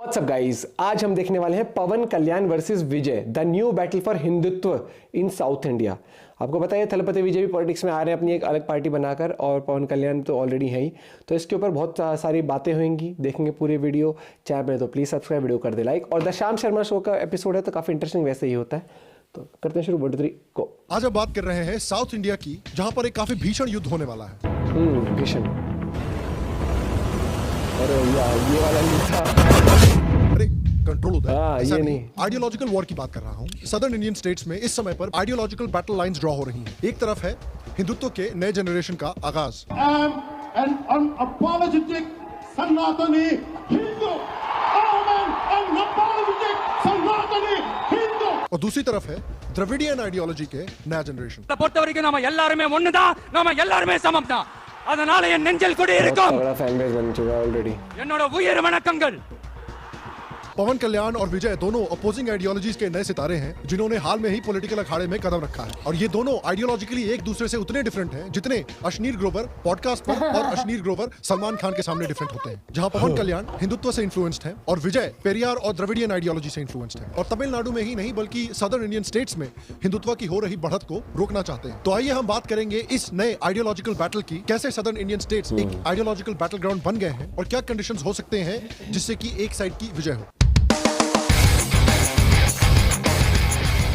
WhatsApp guys, आज हम देखने वाले हैं Pawan Kalyan versus Vijay, the new battle for Hindutva in south India. आपको पता है थलपति विजय भी पॉलिटिक्स में आ रहे हैं अपनी एक अलग पार्टी बनाकर, और पवन कल्याण तो ऑलरेडी है ही। तो इसके ऊपर बहुत सारी बातें होंगी, देखेंगे पूरे वीडियो। चैनल में तो प्लीज़ सब्सक्राइब, वीडियो कर दे लाइक। और द श्याम शर्मा शो का एपिसोड है तो काफ़ी इंटरेस्टिंग वैसे ही होता है। तो करते हैं शुरू, 1 2 3 गो। आज हम बात कर रहे हैं साउथ इंडिया की, जहां पर एक काफी भीषण युद्ध होने वाला है। भीषण। अरे यार ये वाला नहीं था। अरे कंट्रोल होता है, ये नहीं। आइडियोलॉजिकल वॉर की बात कर रहा हूँ। सदर्न इंडियन स्टेट्स में इस समय पर आइडियोलॉजिकल बैटल लाइंस ड्रॉ हो रही हैं। एक तरफ है हिंदुत्व के नए जनरेशन का आगाज, an unapologetic Sanatani Hindu. I am an unapologetic Sanatani Hindu. और दूसरी तरफ है द्रविडियन आइडियोलॉजी के नया जनरेशन। பொறுத்தவரைக்கும் நாம எல்லாரும் ஒண்ணுதான், நாம எல்லாரும் சமம் தான். அதனால என் நெஞ்சில் குடி இருக்கும். बड़ा फैन बेस बन चुका है ऑलरेडी। என்னோட உயிர் வணக்கங்கள்। पवन कल्याण और विजय दोनों अपोजिंग आइडियोलॉजीज के नए सितारे हैं, जिन्होंने हाल में ही पॉलिटिकल अखाड़े में कदम रखा है। और ये दोनों आइडियोलॉजिकली एक दूसरे से उतने डिफरेंट हैं जितने अश्नीर ग्रोवर पॉडकास्ट पर और अश्नीर ग्रोवर सलमान खान के सामने डिफरेंट होते हैं। जहां पवन कल्याण हिंदुत्व से इन्फ्लुएंस्ड है और विजय पेरियार और द्रविडियन आइडियोलॉजी से इन्फ्लुएंस्ड है, और तमिलनाडु में ही नहीं बल्कि सदर्न इंडियन स्टेट्स में हिंदुत्व की हो रही बढ़त को रोकना चाहते हैं। तो आइए हम बात करेंगे इस नए आइडियोलॉजिकल बैटल की, कैसे सदर्न इंडियन स्टेट्स एक आइडियोलॉजिकल बैटल ग्राउंड बन गए हैं और क्या कंडीशंस हो सकते हैं जिससे कि एक साइड की विजय हो।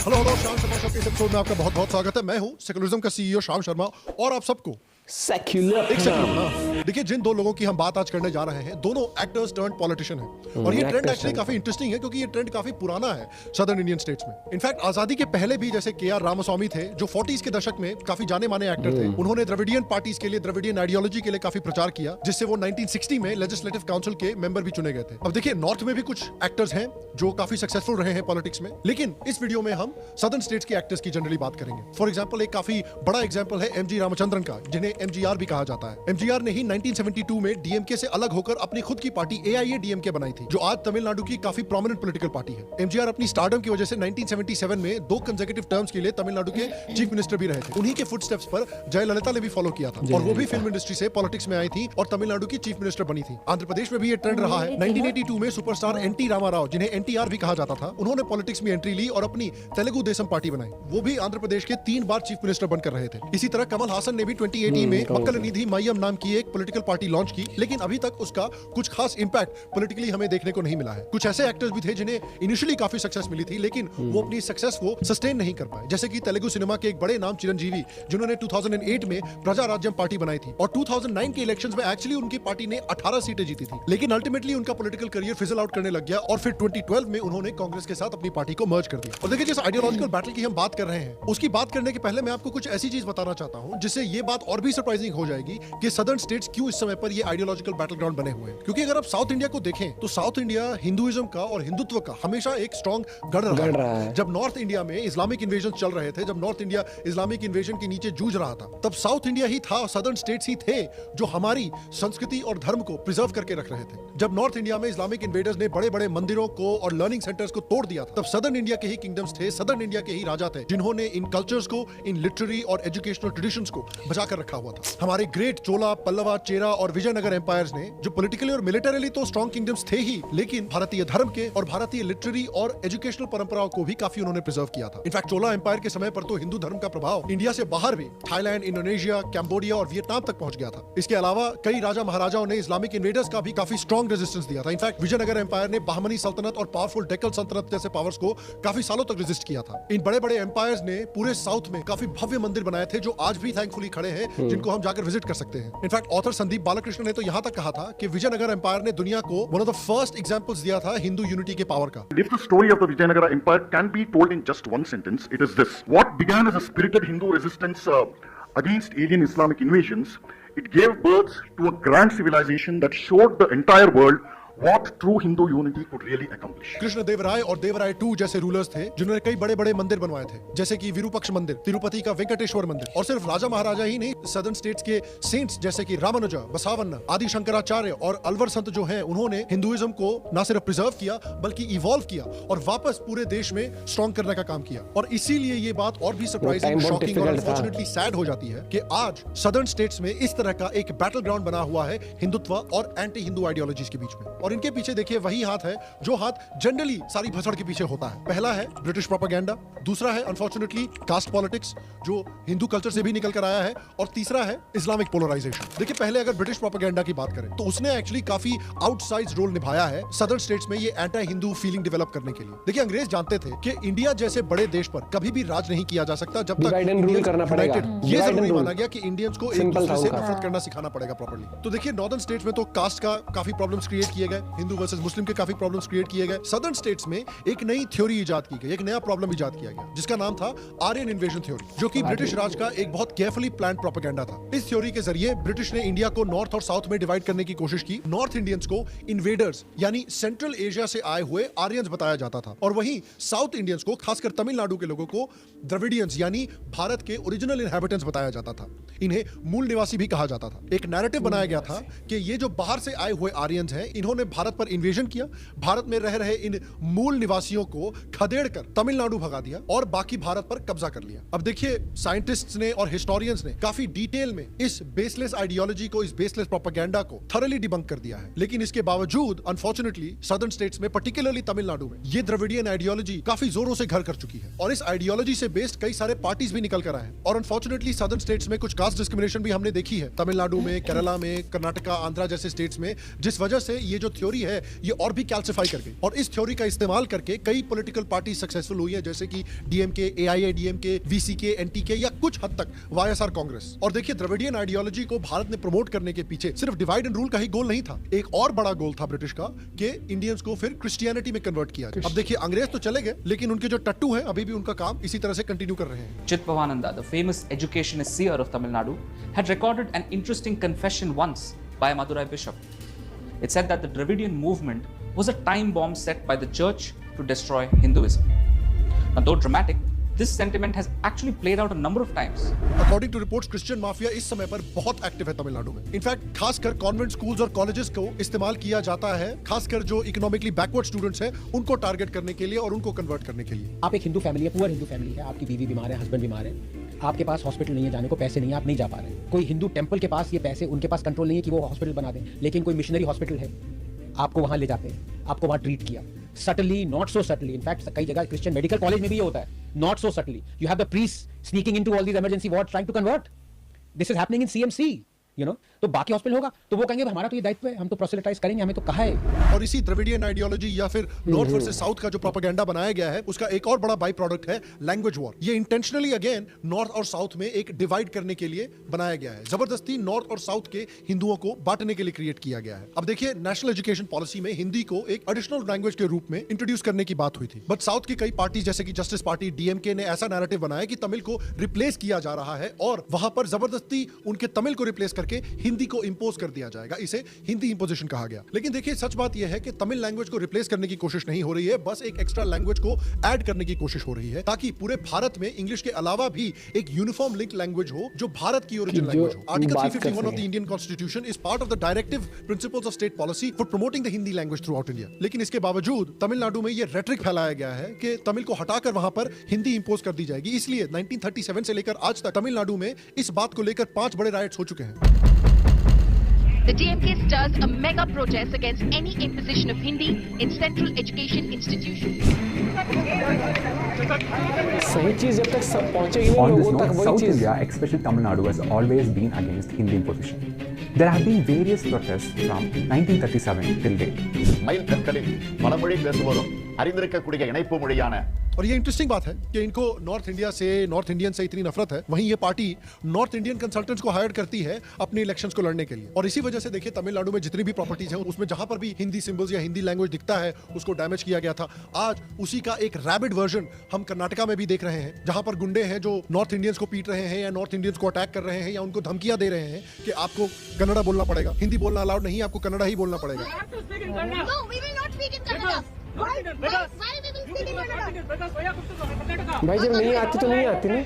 हेलो श्याम शर्मा शो के इस एपिसोड में आपका बहुत बहुत स्वागत है। मैं हूं सेकुलरिज्म का सीईओ श्याम शर्मा, और आप सबको सेक्युलर। एक सेकंड ना, देखिए जिन दो लोगों की हम बात आज करने जा रहे हैं, दोनों एक्टर्स टर्न्ड पॉलिटिशियन हैं। और ये ट्रेंड एक्चुअली काफी इंटरेस्टिंग है, क्योंकि ये ट्रेंड काफी पुराना है सदर्न इंडियन स्टेट्स में। इनफैक्ट आजादी के पहले भी जैसे के आर रामास्वामी थे, जो 40s के दशक में काफी जाने माने एक्टर थे, उन्होंने द्रविडियन पार्टीज के लिए, द्रविडियन आइडियोलॉजी के लिए काफी प्रचार किया, जिससे वो 1960 में लेजिस्लेटिव काउंसिल के मेंबर भी चुने गए थे। अब देखिए नॉर्थ में भी कुछ एक्टर्स हैं जो काफी सक्सेसफुल रहे हैं पॉलिटिक्स में, लेकिन इस वीडियो में हम सदर्न स्टेट्स के एक्टर्स की जनरली बात करेंगे। फॉर एग्जाम्पल एक काफी बड़ा एग्जाम्पल है एमजी रामचंद्रन का, जिन्हें एमजीआर भी कहा जाता है। एमजीआर ने ही 1972 में डीएमके से अलग होकर अपनी खुद की पार्टी एआईएडीएमके बनाई थी, जो आज तमिलनाडु की काफी प्रोमिनेंट पॉलिटिकल पार्टी है। एमजीआर अपनी स्टारडम की वजह से 1977 में 2 कंसेक्यूटिव टर्म्स के लिए तमिलनाडु के चीफ मिनिस्टर भी रहे थे। उन्हीं के फुटस्टेप्स पर जयललिता ने भी फॉलो किया था, और वो भी फिल्म इंडस्ट्री से पॉलिटिक्स में आई थी और तमिलनाडु की चीफ मिनिस्टर बनी थी। आंध्र प्रदेश में भी ये ट्रेंड रहा है। 1982 में सुपरस्टार एनटी रामाराव, जिन्हें एनटीआर भी कहा जाता था, उन्होंने पॉलिटिक्स में एंट्री ली और अपनी तेलुगु देशम पार्टी बनाई। वो भी आंध्र प्रदेश के 3 बार चीफ मिनिस्टर बनकर रहे थे। इसी तरह कमल हासन ने भी 2018 में मक्कल निधि मय्यम नाम की एक पॉलिटिकल पार्टी लॉन्च की, लेकिन अभी तक उसका कुछ खास इंपैक्ट पॉलिटिकली हमें देखने को नहीं मिला है। कुछ ऐसे एक्टर्स भी थे जिन्हें इनिशियली काफी सक्सेस मिली थी, लेकिन वो अपनी सक्सेस को सस्टेन नहीं कर पाए। जैसे कि तेलुगु सिनेमा के एक बड़े नाम चिरंजीवी, जिन्होंने 2008 में प्रजा राज्यम पार्टी बनाई थी, और 2009 के इलेक्शंस में एक्चुअली उनकी पार्टी ने 18 सीटें जीती थी, लेकिन अल्टीमेटली उनका पॉलिटिकल करियर फिजल आउट करने लग गया, और फिर 2012 में उन्होंने कांग्रेस के साथ अपनी पार्टी को मर्ज कर दिया। और देखिए जिस आइडियोलॉजिकल बैटल की हम बात कर रहे हैं, उसकी बात करने के पहले मैं आपको कुछ ऐसी चीज बताना चाहता हूं जिससे ये बात और भी सरप्राइजिंग हो जाएगी कि सदर्न स्टेट्स क्यों इस समय पर ये आइडियोलॉजिकल बैटल ग्राउंड बने हुए हैं। क्योंकि अगर आप साउथ इंडिया को देखें तो साउथ इंडिया हिंदुइज्म का और हिंदुत्व का हमेशा एक स्ट्रॉन्ग गढ़ रहा है। जब नॉर्थ इंडिया में इस्लामिक इन्वेजन चल रहे थे, जब नॉर्थ इंडिया इस्लामिक इन्वेजन के नीचे जूझ रहा था, तब साउथ इंडिया ही था, सदर्न स्टेट्स ही थे जो हमारी संस्कृति और धर्म को प्रिजर्व करके रख रहे थे। जब नॉर्थ इंडिया में इस्लामिक इन्वेडर्स ने बड़े बड़े मंदिरों को और लर्निंग सेंटर्स को तोड़ दिया था, तब सदर्न इंडिया के ही किंगडम्स थे, सदर्न इंडिया के ही राजा थे, जिन्होंने इन कल्चर्स को, इन लिटरेरी और एजुकेशनल ट्रेडिशंस को बचाकर रखा हुआ था। हमारे ग्रेट चोला, पल्लवा, चेरा और विजयनगर एम्पायर्स ने, जो पॉलिटिकली और मिलिटरीली तो स्ट्रॉन्ग किंगडम्स थे ही, लेकिन भारतीय धर्म के और भारतीय लिटरेरी और एजुकेशनल परंपराओं को भी काफी उन्होंने प्रिजर्व किया था। इनफैक्ट चोला एम्पायर के समय पर तो हिंदू धर्म का प्रभाव इंडिया से बाहर भी थाईलैंड, इंडोनेशिया, कैम्बोडिया और वियतनाम तक पहुंच गया था। इसके अलावा कई राजा महाराजाओं ने इस्लामिक इन्वेडर्स का भी काफी स्ट्रॉन्ग रेजिस्टेंस दिया था। इनफैक्ट विजयनगर एम्पायर ने बहमनी सल्तनत और पावरफुल डेक्कन सल्तनत जैसे पावर्स को काफी सालों तक रेजिस्ट किया था। इन बड़े बड़े एम्पायर्स ने पूरे साउथ में काफी भव्य मंदिर बनाए थे, जो आज भी थैंकफुली खड़े हैं, जिनको हम जाकर विजिट कर सकते हैं। इनफैक्ट ऑथर संदीप बालकृष्ण ने तो यहाँ तक कहा था कि विजयनगर एम्पायर ने दुनिया को one of the first examples दिया था हिंदू यूनिटी के पावर का। If the story of the Vijayanagara Empire can be told in just one sentence, it is this: what began as a spirited Hindu resistance against alien Islamic invasions, it gave birth to a grand civilization that showed the entire world what true Hindu unity could really accomplish. Krishna Devaraya और Devaraya II जैसे rulers थे, जिन्होंने कई बड़े बड़े मंदिर बनवाए थे, जैसे कि विरूपक्ष मंदिर, तिरुपति का वेंकटेश्वर मंदिर। और सिर्फ राजा महाराजा ही नहीं, सदर्न स्टेट्स के सेंट्स जैसे कि रामानुजा, बसावन्ना, आदि शंकराचार्य और अलवर संत जो हैं, उन्होंने हिंदुइज्म को न सिर्फ प्रिजर्व किया बल्कि इवॉल्व किया और वापस पूरे देश में स्ट्रॉन्ग करने का काम किया। और इसीलिए ये बात और भी सरप्राइजिंग, शॉकिंग और अनफॉर्चुनेटली सैड हो जाती है कि आज सदर्न स्टेट्स में इस तरह का एक बैटल ग्राउंड बना हुआ है हिंदुत्व और एंटी हिंदू आइडियोलॉजीज के बीच में। और इनके पीछे देखिए वही हाथ है जो हाथ जनरली सारी भसड़ के पीछे होता है। पहला है ब्रिटिश प्रोपेगेंडा, दूसरा है अनफॉर्चुनेटली कास्ट पॉलिटिक्स जो हिंदू कल्चर से भी निकल कर आया है, और तीसरा है इस्लामिक पोलराइजेशन। देखिए पहले अगर ब्रिटिश प्रोपेगेंडा की बात करें तो उसने एक्चुअली काफी आउटसाइड रोल निभाया है सदर्न स्टेट्स में ये एंटी हिंदू फीलिंग डेवलप करने के लिए। देखिए अंग्रेज जानते थे कि इंडिया जैसे बड़े देश पर कभी भी राज नहीं किया जा सकता जब तक Divide and rule करना पड़ेगा। ये Divide and जरूरी rule। माना गया कि इंडियंस को एक Simple दूसरे था से उनका। नफरत करना सिखाना पड़ेगा प्रॉपर्ली। तो देखिए नॉर्दर्न स्टेट्स में तो कास्ट का काफी प्रॉब्लम्स क्रिएट किए गए, हिंदू वर्सेस मुस्लिम के काफी प्रॉब्लम्स क्रिएट किए गए। सदर्न स्टेट्स में एक नई थ्योरी इजाद की गई, एक नया प्रॉब्लम इजाद किया गया जिसका नाम था आर्यन इन्वेजन थ्योरी, जो कि ब्रिटिश राज का एक बहुत केयरफुली प्लान प्रोपेगेंडा था। इस थ्योरी के जरिए ब्रिटिश ने इंडिया को नॉर्थ और साउथ में डिवाइड करने की कोशिश की। नॉर्थ इंडियंस को इन्वेडर्स यानी सेंट्रल एशिया से आए हुए आर्यंस बताया जाता था, और वहीं साउथ इंडियंस को, खासकर तमिलनाडु के लोगों को द्रविडियंस यानी भारत के ओरिजिनल इनहैबिटेंट्स बताया जाता था। इन्हें मूल निवासी भी कहा जाता था। एक नैरेटिव बनाया गया था कि ये जो बाहर से आए हुए आर्यंस हैं, इन्होंने भारत पर इन्वेजन किया, भारत में रह रहे इन मूल निवासियों को खदेड़ कर तमिलनाडु भगा दिया और बाकी भारत पर कब्जा कर लिया। अब देखिए साइंटिस्ट्स ने और हिस्टोरियंस ने काफी डिटेल में इस बेसलेस आइडियोलॉजी को, इस बेसलेस प्रोपेगेंडा को थॉरली डिबंक कर दिया है। लेकिन इसके बावजूद अनफॉर्चुनेटली सदर्न स्टेट्स में, पर्टिकुलरली तमिलनाडु में, ये द्रविडियन आइडियोलॉजी काफी जोरों से घर कर चुकी है, और इस आइडियोलॉजी से बेस्ड कई सारे पार्टीज भी निकल कर आए हैं। और अनफॉर्चुनेटली सदर्न स्टेट्स में कुछ कास्ट डिस्क्रिमिनेशन भी हमने देखी है, तमिलनाडु में, केरला में, कर्नाटका, आंध्रा जैसे स्टेट्स में, जिस वजह से ये जो थ्योरी है ये और भी कैल्सिफाई कर गई। और इस थ्योरी का इस्तेमाल करके कई पॉलिटिकल पार्टी सक्सेसफुल हुई है, जैसे कि डीएमके, एआईएडीएमके, वीसीके, एनटीके या कुछ हद तक वाईएसआर कांग्रेस। और देखिए द्रविडियन आइडियोलॉजी को भारत ने प्रमोट करने के पीछे सिर्फ डिवाइड एंड रूल का ही गोल नहीं था, एक और बड़ा गोल था ब्रिटिश का कि इंडियंस को फिर क्रिश्चियनिटी में कन्वर्ट किया जाए। अब देखिए अंग्रेज तो चले गए, लेकिन उनके जो टट्टू हैं अभी भी उनका काम इसी तरह से कंटिन्यू कर रहे हैं। Chitpavananda, the famous educationist seer of Tamil Nadu, had recorded an interesting confession once by a Madurai bishop. It said that the Dravidian movement was a time bomb set by the church to destroy Hinduism. Now, though dramatic, this sentiment has actually played out a number of times. According to reports Christian mafia इस समय पर बहुत active है तमिलनाडु में। In fact खासकर convent schools और colleges को इस्तेमाल किया जाता है, खासकर जो इकोनॉमिकली बैकवर्ड स्टूडेंट्स हैं उनको टारगेट करने के लिए और उनको कन्वर्ट करने के लिए। आप एक हिंदू फैमिली है, पुअर हिंदू फैमिली है, आपकी बीवी बीमार है, हस्बैंड बीमार है, आपके पास हॉस्पिटल नहीं है, जाने को पैसे नहीं है, आप नहीं जा पा रहे हैं। कोई हिंदू टेंपल के पास ये पैसे, उनके पास कंट्रोल नहीं है कि वो हॉस्पिटल बना दें, लेकिन कोई मिशनरी हॉस्पिटल है, आपको वहां ले जाते हैं, आपको वहां ट्रीट किया, subtly, not so subtly. In fact कई जगह क्रिश्चियन मेडिकल कॉलेज में भी ये होता है, not so subtly. You have the priest sneaking into all these emergency ward trying to convert. This is happening in CMC, you know. तो बाकी hospital होगा तो वो कहेंगे हमारा तो ये दायित्व है, हम तो प्रोसेलिटाइज करेंगे, हमें तो कहा है। और इसी द्रविडियन आइडियोलॉजी या फिर नॉर्थ वर्सेस साउथ का जो प्रोपेगेंडा बनाया गया है, उसका एक और बड़ा बाई प्रोडक्ट है लैंग्वेज वॉर। ये इंटेंशनली अगेन नॉर्थ और साउथ में एक डिवाइड करने के लिए बनाया गया है, जबरदस्ती नॉर्थ और साउथ के हिंदुओं को बांटने के लिए क्रिएट किया गया है। अब देखिए नेशनल एजुकेशन पॉलिसी में हिंदी को एक एडिशनल लैंग्वेज के रूप में इंट्रोड्यूस करने की बात हुई थी, बट साउथ की कई पार्टीज जैसे कि जस्टिस पार्टी, डीएमके ने ऐसा नैरेटिव बनाया कि तमिल को रिप्लेस किया जा रहा है और वहां पर जबरदस्ती उनके तमिल को रिप्लेस करके हिंदी को इंपोज कर दिया जाएगा। इसे हिंदी इंपोजिशन कहा गया। लेकिन देखिए सच बात यह है कि तमिल लैंग्वेज को रिप्लेस करने की कोशिश नहीं हो रही है, बस एक एक्स्ट्रा लैंग्वेज को ऐड करने की कोशिश हो रही है, ताकि पूरे भारत में इंग्लिश के अलावा भी एक यूनिफॉर्म लिंक लैंग्वेज हो जो भारत की ओरिजिनल लैंग्वेज हो। Article 351 of the Indian constitution is part of the directive principles of state policy for promoting the Hindi language through out India. लेकिन इसके बावजूद तमिलनाडु में यह रेटरिक फैलाया गया है कि तमिल को हटाकर वहां पर हिंदी इंपोज कर दी जाएगी। इसलिए 1937 से लेकर आज तक तमिलनाडु में इस बात को लेकर 5 बड़े राइट्स हो चुके हैं। The DMK stirs a mega protest against any imposition of Hindi in central education institutions. सही चीज जब तक सब पहुंचेगी नहीं On this लोगों तक note, वही South चीज। India, especially Tamil Nadu, has always been against Hindi imposition. There have been various protests from 1937 till date. மயில் கற்களில் பலமொழி பேசுவதும் அறிந்திருக்கக்கூடிய இணைப்பு மொழியான और ये इंटरेस्टिंग बात है कि इनको नॉर्थ इंडिया से, नॉर्थ इंडियन से इतनी नफरत है, वहीं ये पार्टी नॉर्थ इंडियन कंसल्टेंट्स को हायर करती है अपने इलेक्शंस को लड़ने के लिए। और इसी वजह से देखिए तमिलनाडु में जितनी भी प्रॉपर्टीज हैं उसमें जहां पर भी हिंदी सिंबल्स या हिंदी लैंग्वेज दिखता है उसको डैमेज किया गया था। आज उसी का एक रैबिड वर्जन हम कर्नाटका में भी देख रहे हैं, जहां पर गुंडे हैं जो नॉर्थ इंडियंस को पीट रहे हैं या नॉर्थ इंडियंस को अटैक कर रहे हैं या उनको धमकियां दे रहे हैं कि आपको कन्नड़ा बोलना पड़ेगा, हिंदी बोलना अलाउड नहीं, आपको कन्नड़ा ही बोलना पड़ेगा। No, we will not speak in Kannada. Why we will speak in Kannada? भाई जब नहीं आती तो नहीं आती ना।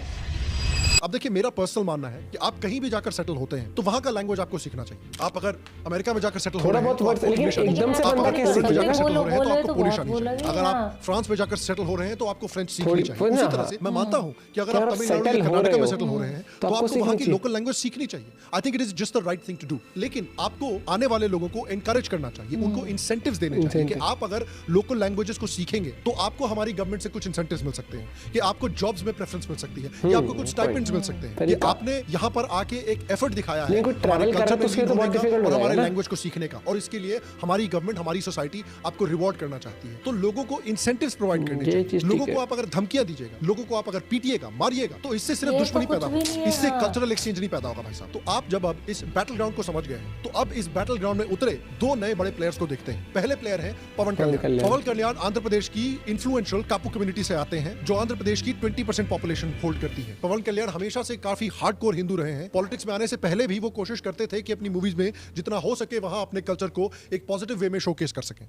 अब देखिए, मेरा पर्सनल मानना है कि आप कहीं भी जाकर सेटल होते हैं तो वहां का लैंग्वेज आपको सीखना चाहिए। आप अगर अमेरिका में जाकर सेटल हो रहे हैं तो आपको इंग्लिश आनी चाहिए। आप अगर पोलैंड में जाकर सेटल हो रहे हैं तो आपको पोलिश आनी चाहिए। अगर आप फ्रांस में जाकर सेटल हो रहे हैं तो आपको फ्रेंच सीखनी चाहिए। उसी तरह से मैं मानता हूं कि अगर आप तमिलनाडु या कर्नाटक में सेटल हो रहे हैं तो आपको वहां की लोकल लैंग्वेज सीखनी चाहिए। I think it is just the right thing to do. लेकिन आपको आने वाले लोगों को एनकरेज करना चाहिए, उनको इंसेंटिव्स देने चाहिए कि आप अगर लोकल लैंग्वेजेस को सीखेंगे तो आपको हमारी गवर्नमेंट से कुछ इंसेंटिव्स मिल सकते हैं, कि आपको जॉब्स में प्रेफरेंस मिल सकती है, या आपको कुछ स्टाइपेंड्स मिल सकते हैं, कि आपने यहाँ पर आके एक एफर्ट दिखाया है हमारे कल्चर में लीड होने का और हमारे लैंग्वेज को सीखने का, और इसके लिए हमारी गवर्नमेंट, हमारी सोसाइटी आपको रिवॉर्ड करना चाहती है। तो लोगों को इंसेंटिव्स प्रोवाइड करने चाहिए। लोगों को आप अगर धमकियां दीजिएगा, लोगों को आप अगर पीटिएगा, मारिएगा, तो इससे सिर्फ दुश्मनी पैदा होगी, इससे कल्चरल एक्सचेंज नहीं पैदा होगा भाई साहब। तो आप जब अब इस बैटल ग्राउंड को समझ गए हैं तो अब इस बैटल ग्राउंड में उतरे दो नए बड़े प्लेयर्स को देखते हैं। पहले प्लेयर है पवन कल्याण। पवन कल्याण आंध्र प्रदेश की इन्फ्लुएंशियल कापू कम्युनिटी से आते हैं, जो आंध्र प्रदेश की 20% पॉपुलेशन होल्ड करती है। पवन कल्याण हमेशा से काफी हार्डकोर हिंदू रहे हैं। पॉलिटिक्स में आने से पहले भी वो कोशिश करते थे कि अपनी मूवीज में जितना हो सके वहां अपने कल्चर को एक पॉजिटिव वे में शोकेस कर सकें।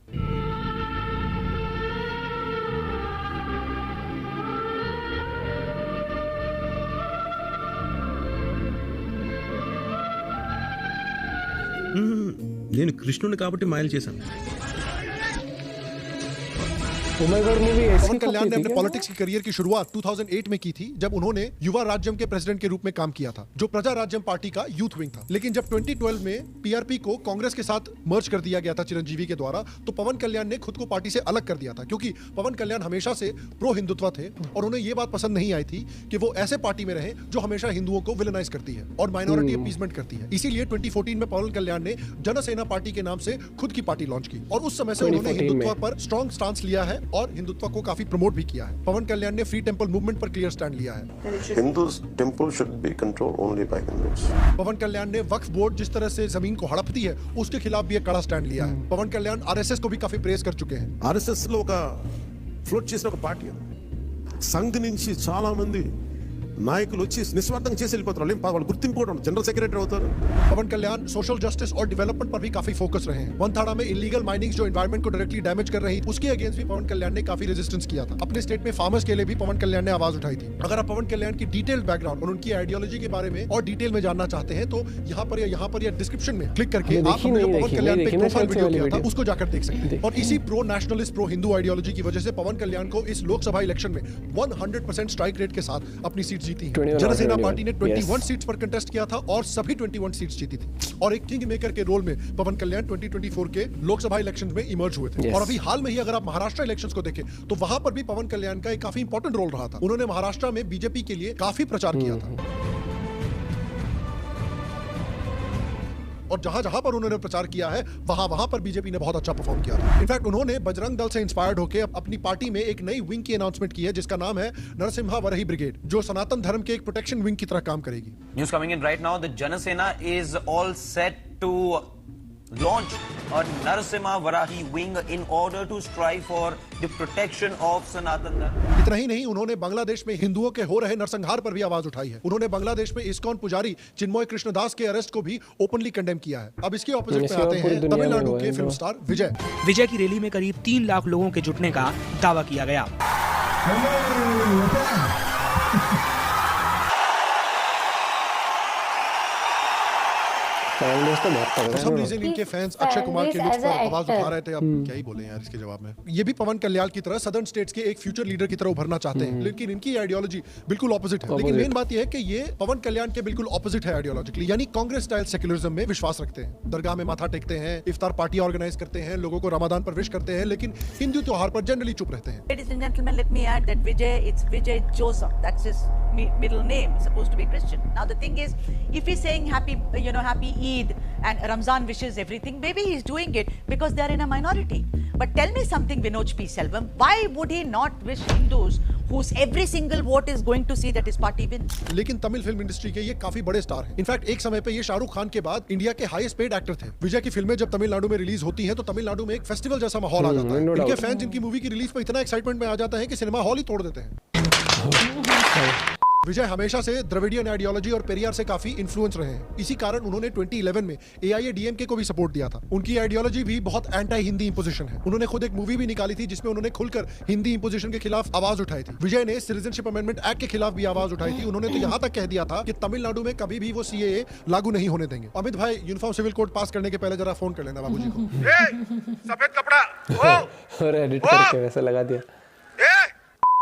నేను కృష్ణుని కాబట్టి మాయలు చేశాను। पवन कल्याण ने अपने पॉलिटिक्स की करियर की शुरुआत 2008 में की थी, जब उन्होंने युवा राज्यम के प्रेसिडेंट के रूप में काम किया था, जो प्रजा राज्यम पार्टी का यूथ विंग था। लेकिन जब 2012 में पीआरपी को कांग्रेस के साथ मर्ज कर दिया गया था चिरंजीवी के द्वारा, तो पवन कल्याण ने खुद को पार्टी से अलग कर दिया था, क्योंकि पवन कल्याण हमेशा से प्रो हिंदुत्व थे और उन्हें यह बात पसंद नहीं आई थी कि वो ऐसे पार्टी में रहे जो हमेशा हिंदुओं को विलेनाइज करती है और माइनॉरिटी अपीसमेंट करती है। इसीलिए 2014 में पवन कल्याण ने जनसेना पार्टी के नाम से खुद की पार्टी लॉन्च की और उस समय से उन्होंने हिंदुत्व पर स्ट्रॉन्ग स्टांस लिया है और हिंदुत्व को काफी प्रमोट भी किया है। पवन कल्याण ने फ्री टेंपल मूवमेंट पर क्लियर स्टैंड लिया है। Hindus temple should be controlled only by Hindus. पवन कल्याण ने वक्फ बोर्ड जिस तरह से जमीन को हड़पती है उसके खिलाफ भी एक कड़ा स्टैंड लिया है। पवन कल्याण आरएसएस को भी काफी प्रेज कर चुके हैं। RSS లో ఒక ఫ్లోట్ చేసిన ఒక పార్టీ సంఘ్ నుంచి చాలా మంది నాయకులు వచ్చి నిస్వార్థంగా చేసి వెళ్ళిపోతారు, వాళ్ళు గుర్తింపు కూడా ఉండదు, जनरल सेक्रेटरी అవుతారు। पवन कल्याण सोशल जस्टिस और डेवलपमेंट पर भी काफी फोकस रहे हैं। वनथाड़ा में इलीगल माइनिंग जो एनवायरनमेंट को डायरेक्टली डैमेज कर रही, उसके अगेंस्ट भी पवन कल्याण ने काफी रेजिस्टेंस किया था। अपने स्टेट में फार्मर्स के लिए भी पवन कल्याण ने आवाज उठाई थी। अगर आप पवन कल्याण की डिटेल्ड बैकग्राउंड और उनकी आइडियोलॉजी के बारे में और डिटेल में जानना चाहते हैं तो यहाँ पर या डिस्क्रिप्शन में क्लिक करके आप हमने जो पवन कल्याण पे प्रोफाइल वीडियो किया था उसको जाकर देख सकते हैं। और इसी pro nationalist, pro Hindu ideology की वजह से पवन कल्याण को इस लोकसभा इलेक्शन में 100% स्ट्राइक रेट के साथ अपनी सीट जीती। जनसेना पार्टी ने 21 सीट्स पर कंटेस्ट किया था और सभी 21 सीट्स जीती थी और एक किंग मेकर के रोल में पवन कल्याण 2024 के लोकसभा इलेक्शंस में इमर्ज हुए थे। और अभी हाल में ही अगर आप महाराष्ट्र इलेक्शंस को देखें तो वहां पर भी पवन कल्याण का एक काफी इंपॉर्टेंट रोल रहा था। उन्होंने महाराष्ट्र में बीजेपी के लिए काफी प्रचार किया था और जहां जहां पर उन्होंने प्रचार किया है वहां पर बीजेपी ने बहुत अच्छा परफॉर्म किया था। इनफैक्ट उन्होंने बजरंग दल से इंस्पायर्ड होकर अपनी पार्टी में एक नई विंग की अनाउंसमेंट की है जिसका नाम है नरसिम्हा वरही ब्रिगेड, जो सनातन धर्म के एक प्रोटेक्शन विंग की तरह काम करेगी। News coming in right now, the Janasena is all set to launch a Narasimha Varahi wing in order to strive for the protection of Sanatan Dharma. इतना ही नहीं, उन्होंने बांग्लादेश में हिंदुओं के हो रहे नरसंहार पर भी आवाज उठाई है। उन्होंने बांग्लादेश में इस्कॉन पुजारी चिन्मय कृष्णदास के अरेस्ट को भी ओपनली कंडेम किया है। अब इसके ऑपोजिट में आते हैं तमिलनाडु के फिल्म स्टार विजय। विजय की रैली में करीब 3 लाख लोगों के जुटने का दावा किया गया। For some reason इनके फैंस अक्षय कुमार के लुक्स पर आवाज उठा रहे थे। अब क्या ही बोले यार इसके जवाब में। ये भी पवन कल्याण की तरह सदर्न स्टेट्स के एक फ्यूचर लीडर की तरह उभरना चाहते हैं, लेकिन इनकी आइडियोलॉजी बिल्कुल ऑपोजिट है। लेकिन मेन बात यह है कि ये पवन कल्याण के बिल्कुल ऑपोजिट है आइडियोलॉजिकली, यानी कांग्रेस स्टाइल सेक्युलरिज्म में विश्वास रखते हैं। दरगाह में माथा टेकते हैं, इफ्तार पार्टी ऑर्गेनाइज करते हैं, लोगों को रमजान पर विश करते हैं, लेकिन हिंदू त्योहार पर जनरली चुप रहते हैं। Ladies and gentlemen, let me add that Vijay, it's Vijay Joseph. That's his middle name. He's supposed to be Christian. Now the thing is, if he's saying happy Eid and Ramzan wishes everything, maybe he's doing it because they're in a minority. But tell me something, Vinod P. Selvam, why would he not wish Hindus whose every single vote is going to see that his party wins? लेकिन Tamil film industry के ये काफी बड़े star हैं। In fact एक समय पे ये शाहरुख खान के बाद इंडिया के हाईएस्ट पेड एक्टर थे। विजय की फिल्में जब तमिलनाडु में रिलीज होती हैं तो तमिलनाडु में एक फेस्टिवल जैसा माहौल आ जाता है। इनके फैंस इनकी मूवी की रिलीज पर इतना एक्साइटमेंट में आ जाता है कि सिनेमा हॉल ही तोड़ देते हैं। विजय हमेशा से द्रविडियन आइडियोलॉजी और पेरियार से काफी इन्फ्लुएंस रहे हैं। इसी कारण उन्होंने 2011 में AIADMK को भी सपोर्ट दिया था। उनकी आइडियोलॉजी भी बहुत एंटी हिंदी इंपोजिशन है। उन्होंने खुद एक मूवी भी निकाली थी जिसमें उन्होंने खुलकर हिंदी इंपोजिशन के खिलाफ आवाज उठाई थी। विजय ने सिटीजनशिप अमेंडमेंट एक्ट के खिलाफ भी आवाज उठाई थी। उन्होंने तो यहाँ तक कह दिया था कि तमिलनाडु में कभी भी वो CAA लागू नहीं होने देंगे। अमित भाई, यूनिफॉर्म सिविल कोड पास करने के पहले जरा फोन कर लेना बाबूजी को। सफेद कपड़ा और एडिट करके वैसा लगा दिया।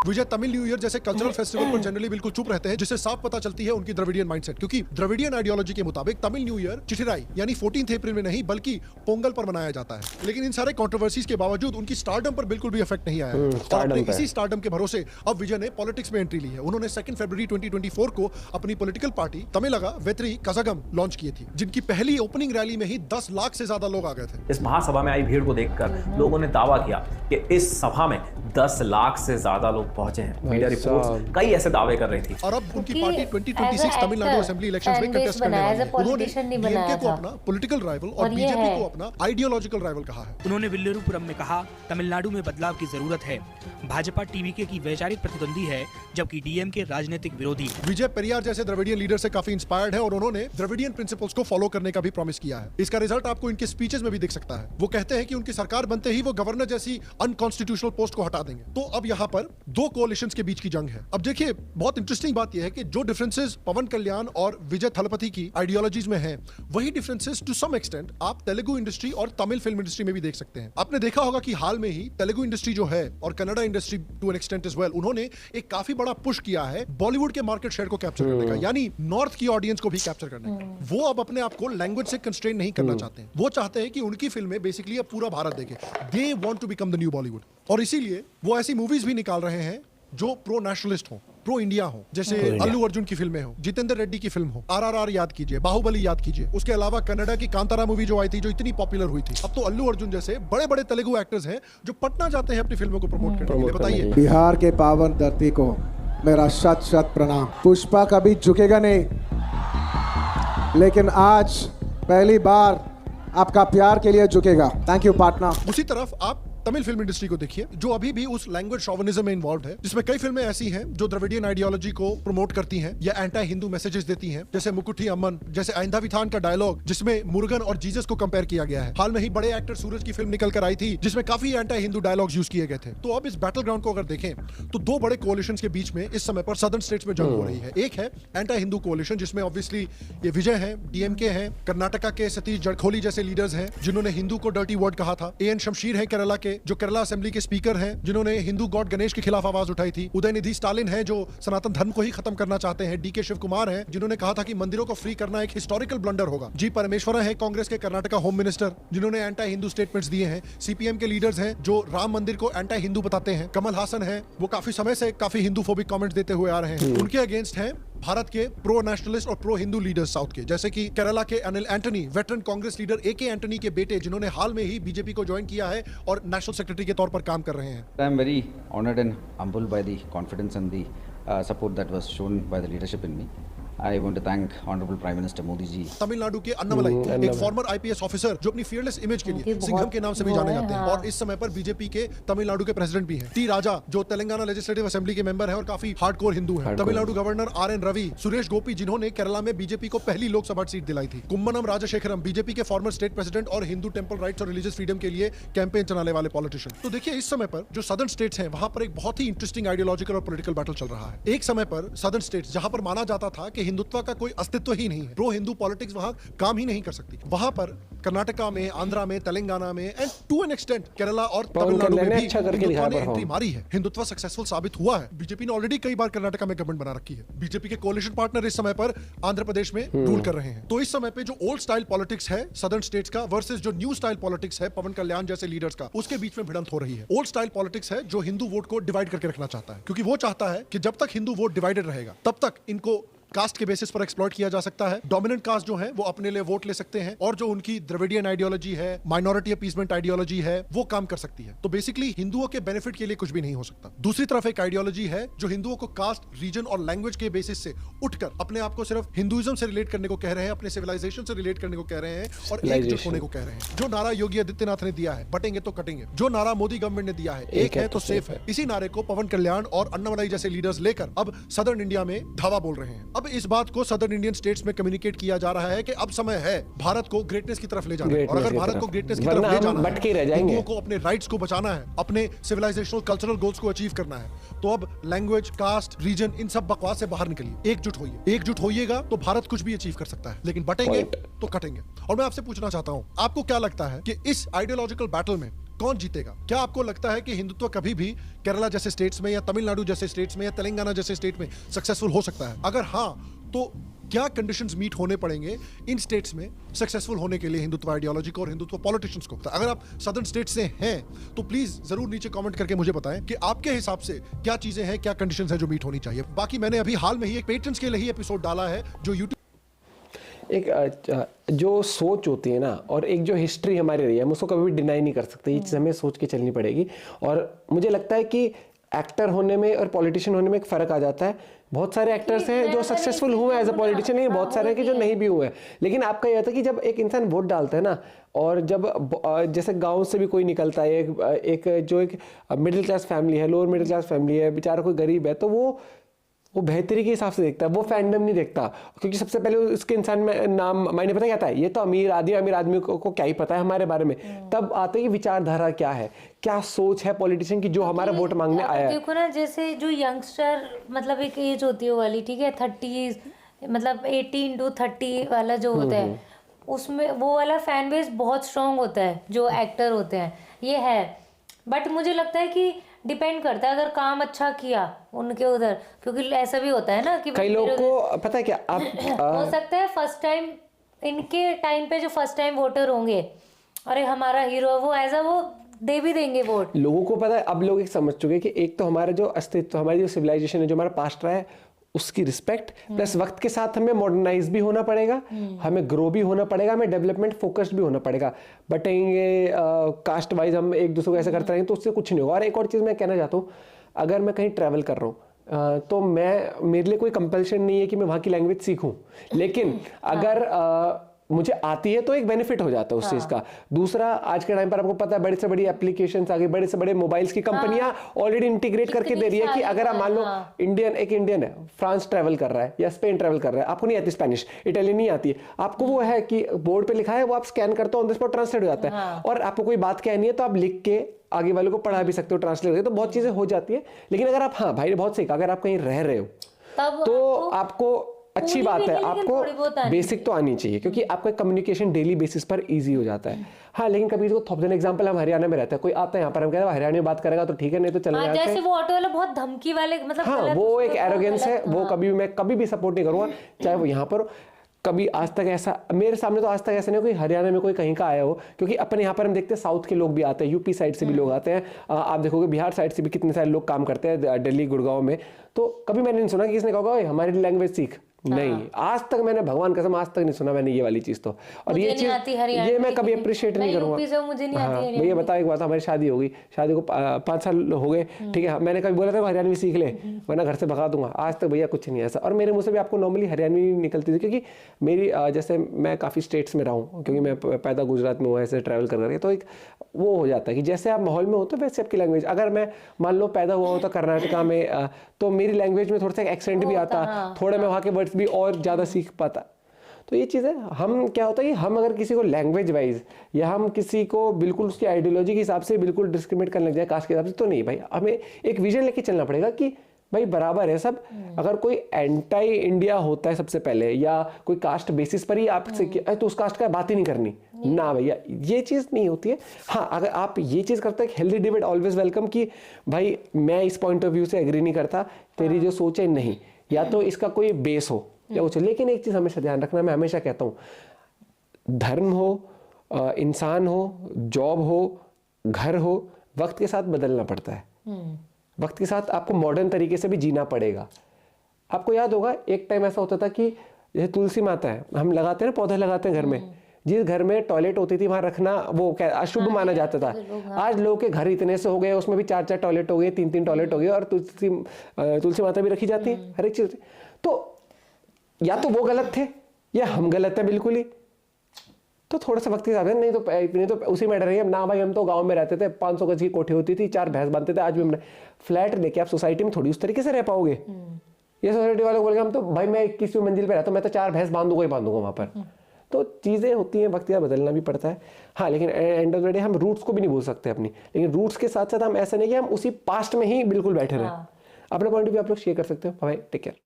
विजय तमिल न्यू ईयर जैसे कल्चरल फेस्टिवल पर जनरली बिल्कुल चुप रहते हैं, जिससे साफ पता चलती है उनकी द्रविडियन माइंडसेट। क्योंकि द्रविडियन आइडियोलॉजी के मुताबिक तमिल न्यू ईयर चिथिराई यानी 14 अप्रैल में नहीं बल्कि पोंगल पर मनाया जाता है। लेकिन इन सारे कंट्रोवर्सीज के बावजूद उनकी स्टारडम पर बिल्कुल भी इफेक्ट नहीं आया है। और अपने इसी स्टारडम के भरोसे अब विजय ने पॉलिटिक्स में एंट्री ली है। उन्होंने 2 फरवरी 2024 को अपनी political party Tamilaga Vettri Kazhagam launch की थी, जिनकी पहली ओपनिंग रैली में ही 10 लाख से ज्यादा लोग आ गए थे। इस महासभा में आई भीड़ को देखकर लोगों ने दावा किया कि इस सभा में 10 लाख से ज्यादा लोग पहुंचे हैं। मीडिया रिपोर्ट्स कई ऐसे दावे कर रही थी। और अब उनकी पार्टी 2026 तमिलनाडु असेंबली इलेक्शंस में कंटेस्ट करने वाली है। उन्होंने DMK को अपना पॉलिटिकल राइवल और BJP को अपना आइडियोलॉजिकल राइवल कहा है। उन्होंने विल्लुपुरम में कहा, तमिलनाडु में बदलाव की जरूरत है। भाजपा TVK की वैचारिक प्रतिद्वंदी है, जबकि DMK राजनीतिक विरोधी। विजय पेरियार जैसे द्रविडियन लीडर से काफी इंस्पायर्ड है और उन्होंने द्रविडियन प्रिंसिपल्स को फॉलो करने का भी प्रॉमिस किया है। इसका रिजल्ट आपको इनके स्पीचेस में भी दिख सकता है। वो कहते हैं कि उनकी सरकार बनते ही वो गवर्नर जैसी अनकॉन्स्टिट्यूशनल पोस्ट को हटा देंगे। तो अब यहाँ पर 2 कोalitions के बीच की जंग है। अब देखिए, बहुत इंटरेस्टिंग बात यह है कि जो डिफरेंसेस पवन कल्याण और विजय थलपति की आइडियोलॉजीज में हैं, वही डिफरेंसेस टू सम एक्सटेंट आप तेलुगु इंडस्ट्री और तमिल फिल्म इंडस्ट्री में भी देख सकते हैं। आपने देखा होगा कि हाल में ही तेलुगु इंडस्ट्री जो है और Kannada industry to an extent as well, उन्होंने एक काफी बड़ा पुश किया है बॉलीवुड के मार्केट शेयर को कैप्चर करने का, यानी नॉर्थ की ऑडियंस को भी कैप्चर करने का। वो अब अपने आप को लैंग्वेज से कंस्ट्रेन नहीं करना चाहते हैं। वो चाहते हैं कि उनकी फिल्में बेसिकली अब पूरा भारत देखे। They want to become the new Bollywood. और इसीलिए वो ऐसी मूवीज भी निकाल रहे हैं जो प्रो नेशनलिस्ट हो, प्रो इंडिया हो, जैसे अल्लू अर्जुन की फिल्में हो, जितेंद्र रेड्डी की फिल्म हो, RRR याद कीजिए, बाहुबली याद कीजिए। उसके अलावा कन्नड़ा की कांतारा मूवी जो आई थी, जो इतनी पॉपुलर हुई थी। अब तो अल्लू अर्जुन जैसे बड़े बड़े तेलुगु एक्टर्स हैं जो पटना जाते हैं अपनी फिल्मों को प्रमोट करने के लिए। बताइए, बिहार के पावन धरती को मेरा शत शत प्रणाम। पुष्पा कभी झुकेगा नहीं, लेकिन आज पहली बार आपका प्यार के लिए झुकेगा। Thank you partner. उसी तरफ आप तमिल फिल्म इंडस्ट्री को देखिए, जो अभी भी उस लैंग्वेज शॉविनिज्म में इन्वॉल्व है, जिसमें कई फिल्में ऐसी हैं जो द्रविडियन आइडियोलॉजी को प्रमोट करती हैं या एंटी हिंदू मैसेजेस देती हैं, जैसे मुकुट्टी अम्मन, जैसे आइंदा विथान का डायलॉग जिसमें मुरुगन और जीसस को कंपेयर किया गया है। हाल में ही बड़े एक्टर सूरज की फिल्म निकल कर आई थी जिसमें काफी एंटी हिंदू डायलॉग्स यूज किए गए थे। तो अब इस बैटल ग्राउंड को अगर देखें तो 2 बड़े कोalitions के बीच में इस समय पर सदर्न स्टेट्स में जंग हो रही है। एक है एंटी हिंदू कोalition, जिसमें ऑब्वियसली ये विजय है, DMK है, कर्नाटका के सतीश जड़खोली जैसे लीडर्स हैं जिन्होंने हिंदू को डर्टी वर्ड कहा था। AN शमशीर है केरला के, जो केरला असेंबली के स्पीकर हैं, जिन्होंने हिंदू गॉड गणेश के खिलाफ आवाज उठाई थी। उदयनिधि स्टालिन है, जो सनातन धर्म को ही खत्म करना चाहते हैं। DK शिव कुमार है, जिन्होंने कहा था कि मंदिरों को फ्री करना एक हिस्टोरिकल ब्लंडर होगा। जी परमेश्वरन है, कांग्रेस के कर्नाटका होम मिनिस्टर, जिन्होंने एंटी हिंदू स्टेटमेंट्स दिए हैं। CPM के लीडर्स हैं जो राम मंदिर को एंटी हिंदू बताते हैं। कमल हासन है, वो काफी समय से काफी हिंदू फोबिक कमेंट्स देते हुए आ रहे हैं। उनके अगेंस्ट हैं भारत के प्रो नेशनलिस्ट और प्रो हिंदू लीडर्स साउथ के, जैसे कि केरला के Anil Antony, veteran Congress leader AK Antony के बेटे, जिन्होंने हाल में ही BJP को ज्वाइन किया है और नेशनल सेक्रेटरी के तौर पर काम कर रहे हैं। I am very honored and humbled by the confidence and the support that was shown by the leadership in me. I want to thank Honorable Prime Minister Modi ji. Tamil Nadu के अन्नामलाई, एक farmer IPS officer जो अपनी fearless image के लिए सिंघम के नाम से भी जाने जाते हैं और इस समय पर BJP के तमिलनाडु के प्रेसिडेंट भी हैं। T राजा, जो तेलंगाना लेजिस्लेटिव असेंबली के मेंबर है और काफी हार्डकोर हिंदू हैं। तमिलनाडु गवर्नर RN रवि, सुरेश गोपी, जिन्होंने केरला में BJP को पहली लोकसभा सीट दिलाई थी। कुम्मनम राजशेखरम, BJP के फॉर्मर स्टेट प्रेसिडेंट और हिंदू टेंपल राइट्स और रिलीजियस फ्रीडम के लिए कैंपेन चलाने वाले पॉलिटिशियन। तो देखिए, इस समय पर जो सदर्न स्टेट्स हैं, वहां पर एक बहुत ही इंटरेस्टिंग आइडियोलॉजिकल और पॉलिटिकल बैटल चल रहा है। एक समय पर सदर्न स्टेट्स, जहां पर माना जाता था कि हिंदुत्व का कोई अस्तित्व ही नहीं है, प्रो हिंदू पॉलिटिक्स वहां काम ही नहीं कर सकती, वहां पर कर्नाटका में, आंध्रा में, तेलंगाना में and to an extent Kerala और तमिलनाडु में भी हिंदुत्व ने एंट्री मारी है। हिंदुत्व सक्सेसफुल साबित हुआ है। बीजेपी ने ऑलरेडी कई बार कर्नाटका में गवर्नमेंट बना रखी है। बीजेपी के कोalition पार्टनर इस समय पर आंध्र प्रदेश में रूल कर रहे हैं। तो इस समय पे जो ओल्ड स्टाइल पॉलिटिक्स है सदर्न स्टेट्स का वर्सेस जो न्यू स्टाइल पॉलिटिक्स है पवन कल्याण जैसे लीडर्स का, उसके बीच में भिड़ंत हो रही है। ओल्ड स्टाइल पॉलिटिक्स है जो हिंदू वोट को डिवाइड करके रखना चाहता है, क्योंकि वो चाहता है कि जब तक हिंदू वोट डिवाइडेड रहेगा तब तक इनको कास्ट के बेसिस पर एक्सप्लॉइट किया जा सकता है। डोमिनेंट कास्ट जो है वो अपने लिए वोट ले सकते हैं, और जो उनकी द्रविडियन आइडियोलॉजी है, माइनॉरिटी अपीसमेंट आइडियोलॉजी है, वो काम कर सकती है। तो बेसिकली हिंदुओं के बेनिफिट के लिए कुछ भी नहीं हो सकता। दूसरी तरफ एक आइडियोलॉजी है जो हिंदुओं को कास्ट, रीजन और लैंग्वेज के बेसिस से उठकर अपने आप को सिर्फ हिंदुइज्म से रिलेट करने को कह रहे हैं, अपने सिविलाइजेशन से रिलेट करने को कह रहे हैं और एकजुट होने को कह रहे हैं। जो नारा योगी आदित्यनाथ ने दिया है, बटेंगे तो कटेंगे, जो नारा मोदी गवर्नमेंट ने दिया है, एक है तो सेफ है, इसी नारे को पवन कल्याण और अन्नामलाई जैसे लीडर्स लेकर अब सदर्न इंडिया में धावा बोल रहे हैं। अब इस बात को सदर्न इंडियन स्टेट्स में कम्युनिकेट किया जा रहा है कि अब समय है भारत को ग्रेटनेस की तरफ ले जाना है, और अगर भारत को ग्रेटनेस की तरफ ले जाना है, हिंदुओं को अपने राइट्स को बचाना है, अपने सिविलाइजेशनल कल्चरल गोल्स को अचीव करना है, तो अब लैंग्वेज, कास्ट, रीजन, इन सब बकवास से बाहर निकलिए, एकजुट होइए। एकजुट होइएगा तो भारत कुछ भी अचीव कर सकता है, लेकिन बटेंगे तो कटेंगे। और मैं आपसे पूछना चाहता हूं, आपको क्या लगता है कि इस आइडियोलॉजिकल बैटल में कौन जीतेगा? क्या आपको लगता है कि हिंदुत्व कभी भी केरला जैसे स्टेट्स में या तमिलनाडु जैसे स्टेट्स में या तेलंगाना जैसे स्टेट में सक्सेसफुल हो सकता है? अगर हाँ, तो क्या कंडीशंस मीट होने पड़ेंगे इन स्टेट्स में सक्सेसफुल होने के लिए हिंदुत्व आइडियोलॉजी को और हिंदुत्व पॉलिटिशियंस को? अगर आप सदर्न स्टेट से हैं तो प्लीज जरूर नीचे कमेंट करके मुझे बताएं कि आपके हिसाब से क्या चीजें हैं, क्या कंडीशंस हैं जो मीट होनी चाहिए। बाकी मैंने अभी हाल में ही एक पेट्रन्स के लिए ही एपिसोड डाला है जो यूट्यूब एक जो सोच होती है ना, और एक जो हिस्ट्री हमारी रही है, हम उसको कभी भी डिनाई नहीं कर सकते। ये चीज़ हमें सोच के चलनी पड़ेगी। और मुझे लगता है कि एक्टर होने में और पॉलिटिशियन होने में एक फ़र्क आ जाता है। बहुत सारे एक्टर्स हैं जो सक्सेसफुल हुए हैं एज अ पॉलिटिशियन, लेकिन बहुत सारे हैं कि जो नहीं भी हुए हैं। लेकिन आपका ये होता है कि जब एक इंसान वोट डालता है ना, और जब जैसे गांव से भी कोई निकलता है, एक जो एक मिडिल क्लास फैमिली है, लोअर मिडिल क्लास फैमिली है, बेचारा कोई गरीब है, तो वो बेहतरी के हिसाब से देखता है, वो फैंडम नहीं देखता। क्योंकि सबसे पहले उसके इंसान में नाम मायने पता क्या था, ये तो अमीर आदमी को क्या ही पता है हमारे बारे में। तब आते कि विचारधारा क्या है, क्या सोच है पॉलिटिशियन की जो हमारा वोट मांगने आया है। देखो ना, जैसे जो यंगस्टर, मतलब एक एज होती है वाली, ठीक है, 30 मतलब 18 to 30 वाला जो होता है, उसमें वो वाला फैन बेस बहुत स्ट्रांग होता है जो एक्टर होते हैं, ये है। बट मुझे लगता है कि डिपेंड करता है, अगर काम अच्छा किया उनके उधर, क्योंकि ऐसा भी होता है ना कि कई लोग को पता है क्या, आप हो सकता है फर्स्ट टाइम, इनके टाइम पे जो फर्स्ट टाइम वोटर होंगे, अरे हमारा हीरो वो ऐसा, वो दे भी देंगे वोट। लोगों को पता है, अब लोग एक समझ चुके कि एक तो हमारा जो अस्तित्व, हमारी जो सिविलाइजेशन है, जो हमारा पास्ट रहा है, उसकी रिस्पेक्ट, प्लस वक्त के साथ हमें मॉडर्नाइज भी होना पड़ेगा, हमें ग्रो भी होना पड़ेगा, हमें डेवलपमेंट फोकस्ड भी होना पड़ेगा। बटेंगे कास्ट वाइज हम एक दूसरे को ऐसा करते रहेंगे तो उससे कुछ नहीं होगा। और एक और चीज़ मैं कहना चाहता हूँ, अगर मैं कहीं ट्रैवल कर रहा हूँ तो मेरे लिए कोई कंपल्शन नहीं है कि मैं वहाँ की लैंग्वेज सीखूं, लेकिन अगर मुझे आती है तो एक बेनिफिट हो जाता है उस चीज़ का। दूसरा, आज के टाइम पर आपको पता है बड़ी से बड़ी एप्लीकेशंस आ गई, बड़े से बड़े मोबाइल्स की कंपनियां ऑलरेडी इंटीग्रेट करके दे रही है कि अगर आप मान लो इंडियन है, फ्रांस ट्रैवल कर रहा है या स्पेन ट्रैवल कर रहा है, आपको नहीं आती स्पेनिश, इटालियन नहीं आती है, आपको वो है कि बोर्ड पे लिखा है, वो आप स्कैन करते हो, ऑन द स्पॉट ट्रांसलेट हो जाता है। और आपको कोई बात कहनी है तो आप लिख के आगे वालों को पढ़ा भी सकते हो, ट्रांसलेट करके, तो बहुत चीज़ें हो जाती है। लेकिन अगर आप, हाँ भाई ने बहुत सही कहा, अगर आप कहीं रह रहे हो तो आपको अच्छी बात है, आपको बेसिक तो आनी चाहिए, क्योंकि आपका कम्युनिकेशन डेली बेसिस पर इजी हो जाता है। हाँ, लेकिन कभी इसको थोप देने, एग्जांपल हम हरियाणा में रहते हैं, कोई आता है यहाँ पर, हम कहते हैं हरियाणा में बात करेगा तो ठीक है, नहीं तो चले जाते हैं। जैसे वो ऑटो वाला बहुत धमकी वाले, मतलब हाँ, वो एक एरोगेंस है, वो कभी मैं कभी भी सपोर्ट नहीं करूंगा, चाहे वो यहाँ पर कभी आज तक ऐसा मेरे सामने तो आज तक ऐसा नहीं कोई हरियाणा में कोई कहीं का आया हो, क्योंकि अपने यहाँ पर हम देखते हैं साउथ के लोग भी आते हैं, यूपी साइड से भी लोग आते हैं, आप देखोगे बिहार साइड से भी कितने सारे लोग काम करते हैं, दिल्ली गुड़गांव में। तो कभी मैंने नहीं सुना कि किसने कहा हमारी लैंग्वेज सीख, नहीं, आज तक मैंने, भगवान कसम, आज तक नहीं सुना मैंने ये वाली चीज। तो और ये चीज ये मैं कभी अप्रिशिएट नहीं करूंगा। मुझे नहीं हाँ, भैया बताओ एक बात, हमारी शादी हो गई, शादी को 5 साल हो गए, ठीक है, मैंने कभी बोला था हरियाणवी सीख ले, वरना घर से भगा दूंगा, आज तक भैया कुछ नहीं ऐसा। और मेरे मुंह से भी आपको नॉर्मली हरियाणवी निकलती थी, क्योंकि मेरी जैसे मैं काफ़ी स्टेट्स में रहा हूँ, क्योंकि मैं पैदा गुजरात में हुआ, ऐसे ट्रैवल कर करके, तो एक वो हो जाता है कि जैसे आप माहौल में हो तो वैसे आपकी लैंग्वेज। अगर मैं मान लो पैदा हुआ होता कर्नाटका में, तो मेरी लैंग्वेज में थोड़ा सा एक्सेंट भी आता, थोड़े मैं वहाँ के वर्ड्स भी और ज़्यादा सीख पाता। तो ये चीज़ है, हम क्या होता है कि हम अगर किसी को लैंग्वेज वाइज या हम किसी को बिल्कुल उसकी आइडियोलॉजी के हिसाब से बिल्कुल डिस्क्रिमिनेट करने लग जाए कास्ट के हिसाब से, तो नहीं भाई, हमें एक विजन लेके चलना पड़ेगा कि भाई बराबर है सब। अगर कोई एंटी इंडिया होता है सबसे पहले, या कोई कास्ट बेसिस पर ही आपसे तो उस कास्ट का बात ही नहीं करनी ना भैया, ये चीज़ नहीं होती है। हाँ, अगर आप ये चीज़ करते हैं, हेल्दी डिबेट ऑलवेज वेलकम, कि भाई मैं इस पॉइंट ऑफ व्यू से एग्री नहीं करता, तेरी जो सोच है नहीं, या तो इसका कोई बेस हो या कुछ। लेकिन एक चीज़ हमेशा ध्यान रखना, मैं हमेशा कहता हूँ, धर्म हो, इंसान हो, जॉब हो, घर हो, वक्त के साथ बदलना पड़ता है। वक्त के साथ आपको मॉडर्न तरीके से भी जीना पड़ेगा। आपको याद होगा एक टाइम ऐसा होता था कि जैसे तुलसी माता है, हम लगाते हैं ना, पौधे लगाते हैं घर में, जिस घर में टॉयलेट होती थी वहां रखना वो क्या अशुभ माना जाता था। आज लोगों के घर इतने से हो गए, उसमें भी 4-4 टॉयलेट हो गए, 3-3 टॉयलेट हो गए, और तुलसी माता भी रखी जाती है, हर एक चीज। तो या तो वो गलत थे या हम गलत है बिल्कुल ही। तो थोड़ा सा वक्त के हिसाब से, नहीं तो उसी में डरेंगे ना भाई, हम तो गांव में रहते थे, 500 गज की कोठी होती थी, 4 भैंस बांधते थे। आज भी हमने फ्लैट लेके आप सोसाइटी में थोड़ी उस तरीके से रह पाओगे। ये सोसाइटी वाले बोलेंगे हम तो भाई मैं 21वीं मंजिल पे रहता हूँ, मैं तो 4 भैंस बांधूंगा ही बांधूंगा वहां पर। तो चीजें होती हैं, वक्त का बदलना भी पड़ता है। हाँ, लेकिन एंड ऑफ द डे हम रूट्स को भी नहीं भूल सकते अपनी, लेकिन रूट्स के साथ साथ हम ऐसा नहीं कि हम उसी पास्ट में ही बिल्कुल बैठे रहे। अपना पॉइंट ऑफ व्यू आप लोग शेयर कर सकते हो। Bye, take care.